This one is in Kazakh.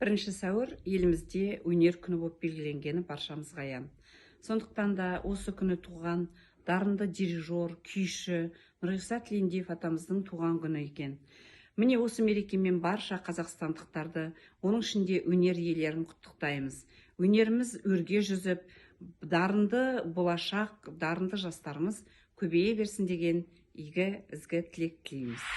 1 сәуір елімізде өнер күні болып белгіленгені баршамызға аян. Сондықтан да осы күні туған дарынды дирижер, күйші Нұрғиса Тілендиев атамыздың туған күні екен. Міне осы мерекемен барша қазақстандықтарды, оның ішінде өнер иелерін құттықтаймыз. Өнеріміз өрге жүзіп, дарынды болашақ, дарынды жастарымыз көбейе берсін деген игі ізгі тілек тілейміз.